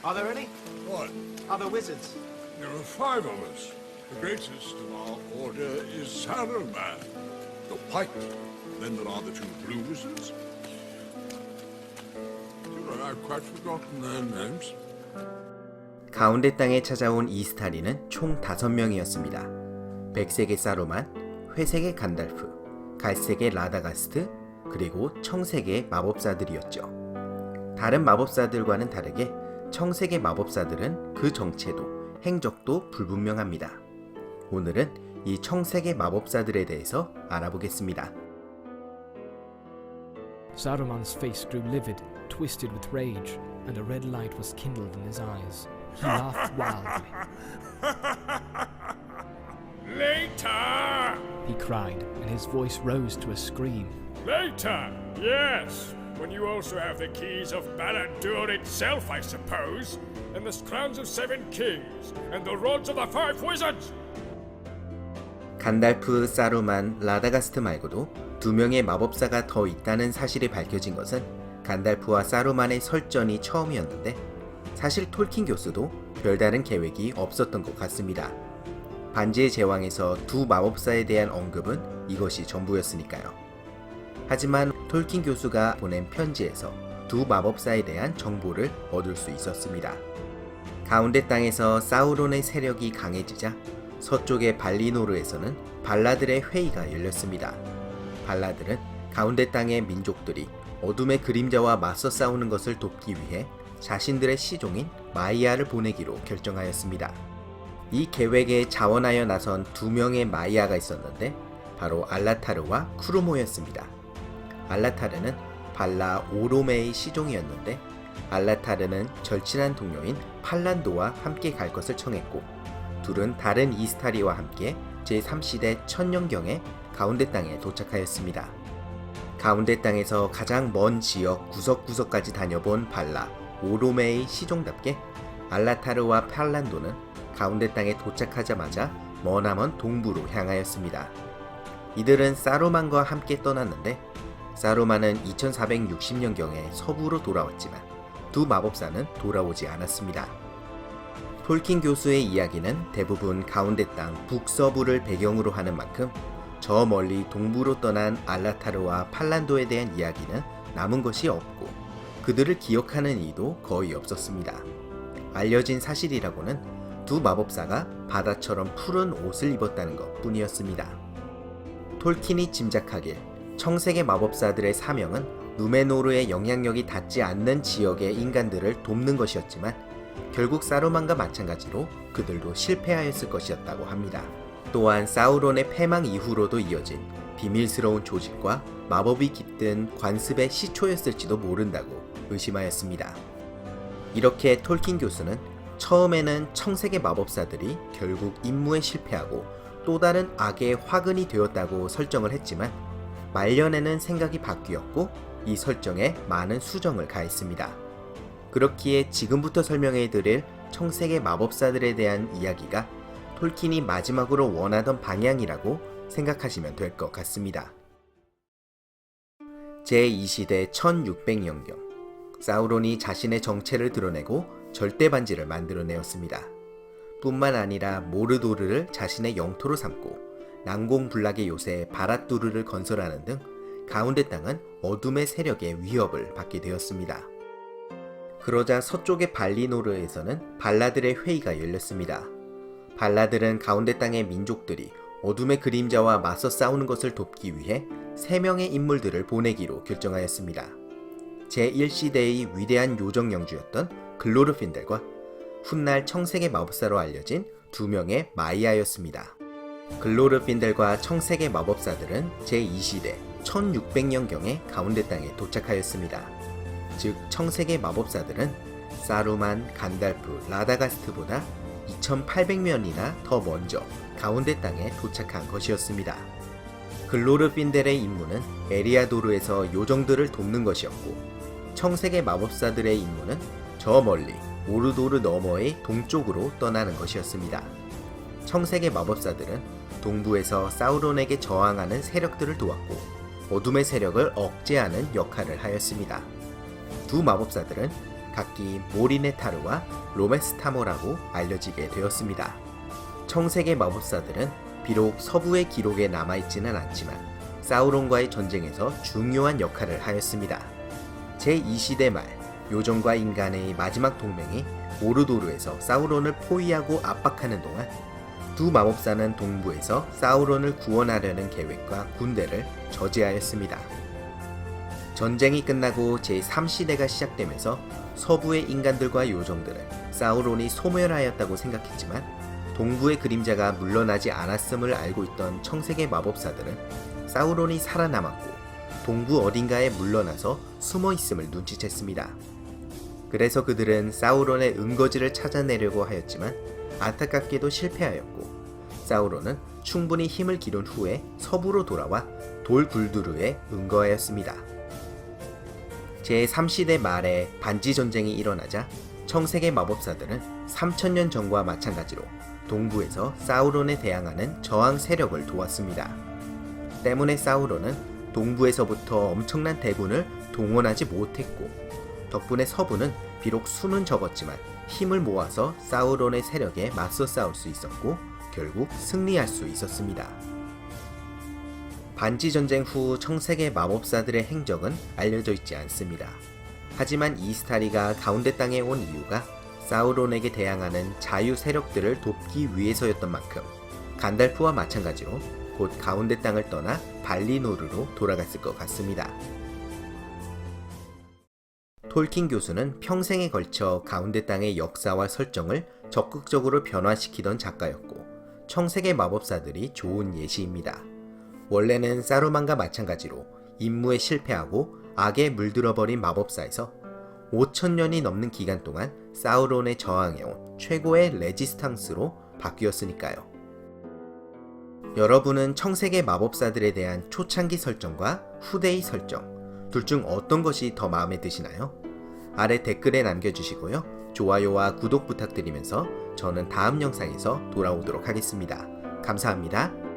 Are there any? What? Other wizards? There are 5 of us. The greatest of our order is Saruman, the White. Then there are the 2 blue wizards. I've quite forgotten their names. 가운데 땅에 찾아온 이스타리는 총 5명이었습니다. 백색의 사루만, 회색의 간달프, 갈색의 라다가스트, 그리고 청색의 마법사들이었죠. 다른 마법사들과는 다르게 청색의 마법사들은 그 정체도 행적도 불분명합니다. 오늘은 이 청색의 마법사들에 대해서 알아보겠습니다. Saruman's face grew livid, twisted with rage, and a red light was kindled in his eyes. He laughed wildly. Later! He cried, and his voice rose to a scream. Later, yes! When you also have the keys of Baladur itself, I suppose, and the crowns of 7 kings, and the rods of the 5 wizards! 간달프, 사루만, 라다가스트 말고도 2명의 마법사가 더 있다는 사실이 밝혀진 것은 간달프와 사루만의 설전이 처음이었는데 사실 톨킨 교수도 별다른 계획이 없었던 것 같습니다. 반지의 제왕에서 2 마법사에 대한 언급은 이것이 전부였으니까요. 하지만 톨킨 교수가 보낸 편지에서 2 마법사에 대한 정보를 얻을 수 있었습니다. 가운데 땅에서 사우론의 세력이 강해지자 서쪽의 발리노르에서는 발라들의 회의가 열렸습니다. 발라들은 가운데 땅의 민족들이 어둠의 그림자와 맞서 싸우는 것을 돕기 위해 자신들의 시종인 마이아를 보내기로 결정하였습니다. 이 계획에 자원하여 나선 2명의 마이아가 있었는데 바로 알라타르와 쿠르모였습니다. 알라타르는 발라 오로메의 시종이었는데 알라타르는 절친한 동료인 팔란도와 함께 갈 것을 청했고 둘은 다른 이스타리와 함께 제3시대 천년경에 가운데 땅에 도착하였습니다. 가운데 땅에서 가장 먼 지역 구석구석까지 다녀본 발라 오로메의 시종답게 알라타르와 팔란도는 가운데 땅에 도착하자마자 머나먼 동부로 향하였습니다. 이들은 사루만과 함께 떠났는데 사루만은 2460년경에 서부로 돌아왔지만 2 마법사는 돌아오지 않았습니다. 톨킨 교수의 이야기는 대부분 가운데 땅 북서부를 배경으로 하는 만큼 저 멀리 동부로 떠난 알라타르와 팔란도에 대한 이야기는 남은 것이 없고 그들을 기억하는 이도 거의 없었습니다. 알려진 사실이라고는 2 마법사가 바다처럼 푸른 옷을 입었다는 것 뿐이었습니다. 톨킨이 짐작하길 청색의 마법사들의 사명은 누메노르의 영향력이 닿지 않는 지역의 인간들을 돕는 것이었지만 결국 사루만과 마찬가지로 그들도 실패하였을 것이었다고 합니다. 또한 사우론의 패망 이후로도 이어진 비밀스러운 조직과 마법이 깃든 관습의 시초였을지도 모른다고 의심하였습니다. 이렇게 톨킨 교수는 처음에는 청색의 마법사들이 결국 임무에 실패하고 또 다른 악의 화근이 되었다고 설정을 했지만 말년에는 생각이 바뀌었고 이 설정에 많은 수정을 가했습니다. 그렇기에 지금부터 설명해드릴 청색의 마법사들에 대한 이야기가 톨킨이 마지막으로 원하던 방향이라고 생각하시면 될 것 같습니다. 제2시대 1600년경 사우론이 자신의 정체를 드러내고 절대반지를 만들어내었습니다. 뿐만 아니라 모르도르를 자신의 영토로 삼고 난공불락의 요새 바랏두르를 건설하는 등 가운데 땅은 어둠의 세력의 위협을 받게 되었습니다. 그러자 서쪽의 발리노르에서는 발라들의 회의가 열렸습니다. 발라들은 가운데 땅의 민족들이 어둠의 그림자와 맞서 싸우는 것을 돕기 위해 3명의 인물들을 보내기로 결정하였습니다. 제1시대의 위대한 요정 영주였던 글로르핀델과 훗날 청색의 마법사로 알려진 2명의 마이아였습니다. 글로르핀델과 청색의 마법사들은 제2시대 1600년경에 가운데 땅에 도착하였습니다. 즉 청색의 마법사들은 사루만, 간달프, 라다가스트보다 2800년이나 더 먼저 가운데 땅에 도착한 것이었습니다. 글로르핀델의 임무는 에리아도르에서 요정들을 돕는 것이었고 청색의 마법사들의 임무는 저 멀리 오르도르 너머의 동쪽으로 떠나는 것이었습니다. 청색의 마법사들은 동부에서 사우론에게 저항하는 세력들을 도왔고 어둠의 세력을 억제하는 역할을 하였습니다. 2 마법사들은 각기 모리네타르와 로메스타모라고 알려지게 되었습니다. 청색의 마법사들은 비록 서부의 기록에 남아있지는 않지만 사우론과의 전쟁에서 중요한 역할을 하였습니다. 제2시대 말 요정과 인간의 마지막 동맹이 모르도르에서 사우론을 포위하고 압박하는 동안 두 마법사는 동부에서 사우론을 구원하려는 계획과 군대를 저지하였습니다. 전쟁이 끝나고 제3시대가 시작되면서 서부의 인간들과 요정들은 사우론이 소멸하였다고 생각했지만 동부의 그림자가 물러나지 않았음을 알고 있던 청색의 마법사들은 사우론이 살아남았고 동부 어딘가에 물러나서 숨어있음을 눈치챘습니다. 그래서 그들은 사우론의 은거지를 찾아내려고 하였지만 안타깝게도 실패하였고 사우론은 충분히 힘을 기른 후에 서부로 돌아와 돌굴두르에 은거하였습니다. 제3시대 말에 반지전쟁이 일어나자 청색의 마법사들은 3000년 전과 마찬가지로 동부에서 사우론에 대항하는 저항 세력을 도왔습니다. 때문에 사우론은 동부에서부터 엄청난 대군을 동원하지 못했고 덕분에 서부는 비록 수는 적었지만 힘을 모아서 사우론의 세력에 맞서 싸울 수 있었고 결국 승리할 수 있었습니다. 반지전쟁 후 청색의 마법사들의 행적은 알려져 있지 않습니다. 하지만 이스타리가 가운데 땅에 온 이유가 사우론에게 대항하는 자유 세력들을 돕기 위해서였던 만큼 간달프와 마찬가지로 곧 가운데 땅을 떠나 발리노르로 돌아갔을 것 같습니다. 톨킨 교수는 평생에 걸쳐 가운데 땅의 역사와 설정을 적극적으로 변화시키던 작가였고 청색의 마법사들이 좋은 예시입니다. 원래는 사루만과 마찬가지로 임무에 실패하고 악에 물들어버린 마법사에서 5000년이 넘는 기간 동안 사우론에 저항해온 최고의 레지스탕스로 바뀌었으니까요. 여러분은 청색의 마법사들에 대한 초창기 설정과 후대의 설정 둘 중 어떤 것이 더 마음에 드시나요? 아래 댓글에 남겨주시고요. 좋아요와 구독 부탁드리면서 저는 다음 영상에서 돌아오도록 하겠습니다. 감사합니다.